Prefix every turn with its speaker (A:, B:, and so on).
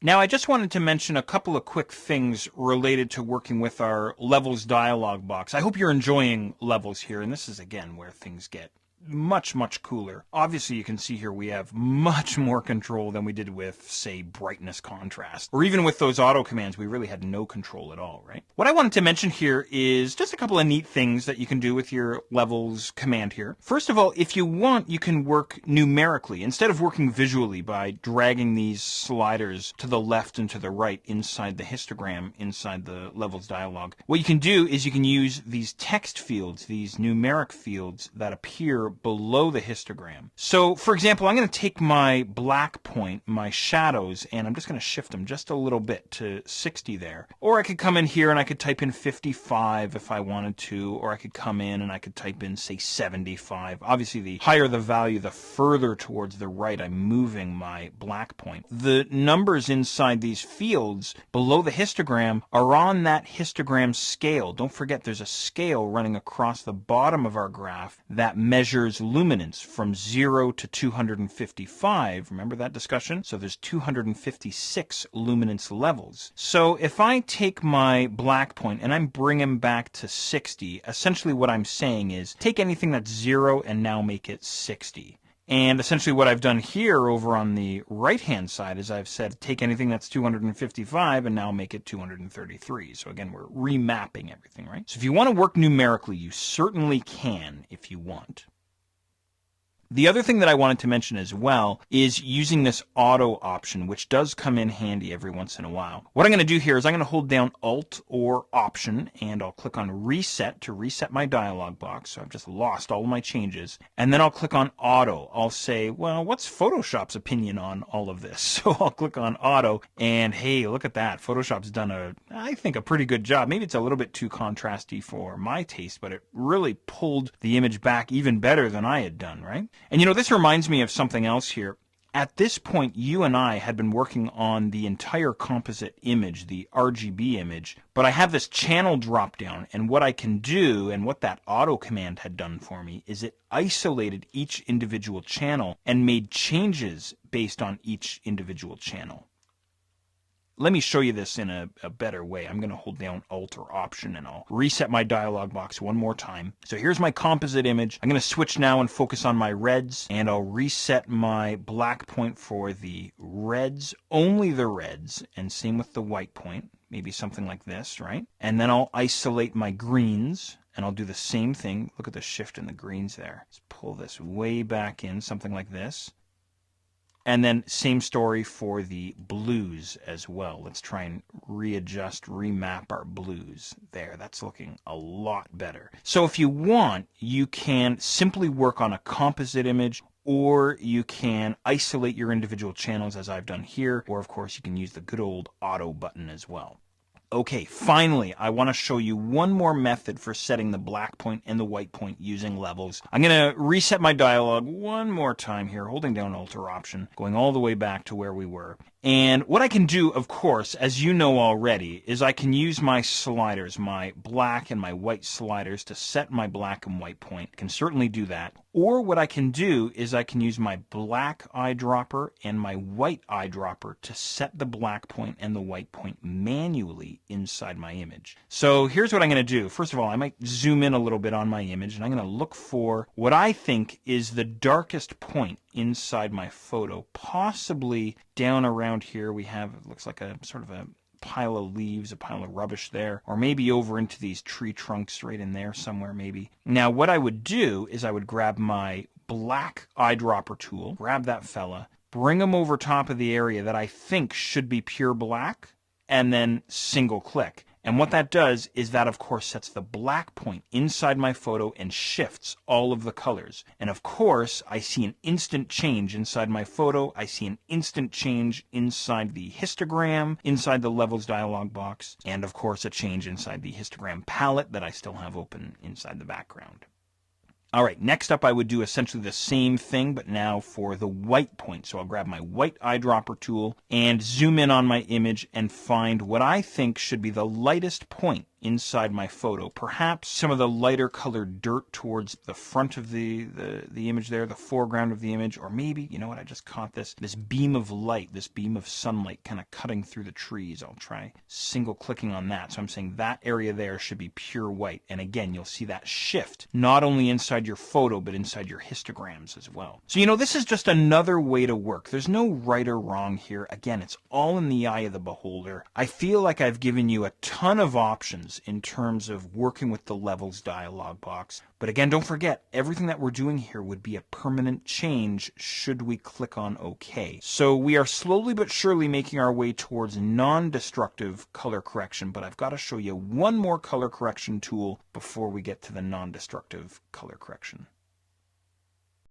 A: Now, I just wanted to mention a couple of quick things related to working with our Levels dialog box. I hope you're enjoying Levels here, and this is, again, where things get much, much cooler. Obviously, you can see here we have much more control than we did with, say, brightness contrast. Or even with those auto commands, we really had no control at all, right? What I wanted to mention here is just a couple of neat things that you can do with your Levels command here. First of all, if you want, you can work numerically. Instead of working visually by dragging these sliders to the left and to the right inside the histogram, inside the Levels dialog, what you can do is you can use these text fields, these numeric fields that appear below the histogram. So, for example, I'm going to take my black point, my shadows, and I'm just going to shift them just a little bit to 60 there. Or I could come in here and I could type in 55 if I wanted to, or I could come in and I could type in, say, 75. Obviously, the higher the value, the further towards the right I'm moving my black point. The numbers inside these fields below the histogram are on that histogram scale. Don't forget there's a scale running across the bottom of our graph that measures luminance from 0 to 255. Remember that discussion? So there's 256 luminance levels. So if I take my black point and I'm bringing him back to 60, essentially what I'm saying is take anything that's 0 and now make it 60. And essentially what I've done here over on the right-hand side is I've said take anything that's 255 and now make it 233. So again, we're remapping everything, right? So if you want to work numerically, you certainly can if you want. The other thing that I wanted to mention as well is using this auto option, which does come in handy every once in a while. What I'm going to do here is I'm going to hold down Alt or Option, and I'll click on Reset to reset my dialog box. So I've just lost all of my changes. And then I'll click on Auto. I'll say, well, what's Photoshop's opinion on all of this? So I'll click on Auto, and hey, look at that. Photoshop's done I think, a pretty good job. Maybe it's a little bit too contrasty for my taste, but it really pulled the image back even better than I had done, right? And you know, this reminds me of something else here. At this point, you and I had been working on the entire composite image, the RGB image, but I have this channel drop down, and what I can do, and what that auto command had done for me, is it isolated each individual channel and made changes based on each individual channel. Let me show you this in a better way. I'm going to hold down Alt or Option and I'll reset my dialog box one more time. So here's my composite image. I'm going to switch now and focus on my reds, and I'll reset my black point for the reds, only the reds, and same with the white point. Maybe something like this, right? And then I'll isolate my greens, and I'll do the same thing. Look at the shift in the greens there. Let's pull this way back in, something like this. And then same story for the blues as well. Let's try and readjust, remap our blues. There, that's looking a lot better. So if you want, you can simply work on a composite image, or you can isolate your individual channels as I've done here, or of course you can use the good old auto button as well. Okay, finally, I want to show you one more method for setting the black point and the white point using Levels. I'm going to reset my dialog one more time here, holding down Alt or Option, going all the way back to where we were. And what I can do, of course, as you know already, is I can use my sliders, my black and my white sliders, to set my black and white point. I can certainly do that. Or what I can do is I can use my black eyedropper and my white eyedropper to set the black point and the white point manually inside my image. So here's what I'm going to do. First of all, I might zoom in a little bit on my image, and I'm going to look for what I think is the darkest point inside my photo, possibly down around here. We have, it looks like a sort of a pile of leaves, a pile of rubbish there, or maybe over into these tree trunks right in there somewhere maybe. Now what I would do is I would grab my black eyedropper tool, grab that fella, bring him over top of the area that I think should be pure black, and then single click. And what that does is that, of course, sets the black point inside my photo and shifts all of the colors. And of course, I see an instant change inside my photo. I see an instant change inside the histogram, inside the Levels dialog box, and of course, a change inside the histogram palette that I still have open inside the background. All right, next up I would do essentially the same thing, but now for the white point. So I'll grab my white eyedropper tool and zoom in on my image and find what I think should be the lightest point inside my photo. Perhaps some of the lighter colored dirt towards the front of the image there, the foreground of the image, or maybe, you know what, I just caught this beam of light, this beam of sunlight kind of cutting through the trees. I'll try single clicking on that. So I'm saying that area there should be pure white. And again, you'll see that shift, not only inside your photo, but inside your histograms as well. So, you know, this is just another way to work. There's no right or wrong here. Again, it's all in the eye of the beholder. I feel like I've given you a ton of options in terms of working with the levels dialog box. But again, don't forget, everything that we're doing here would be a permanent change should we click on OK. So we are slowly but surely making our way towards non-destructive color correction, but I've got to show you one more color correction tool before we get to the non-destructive color correction.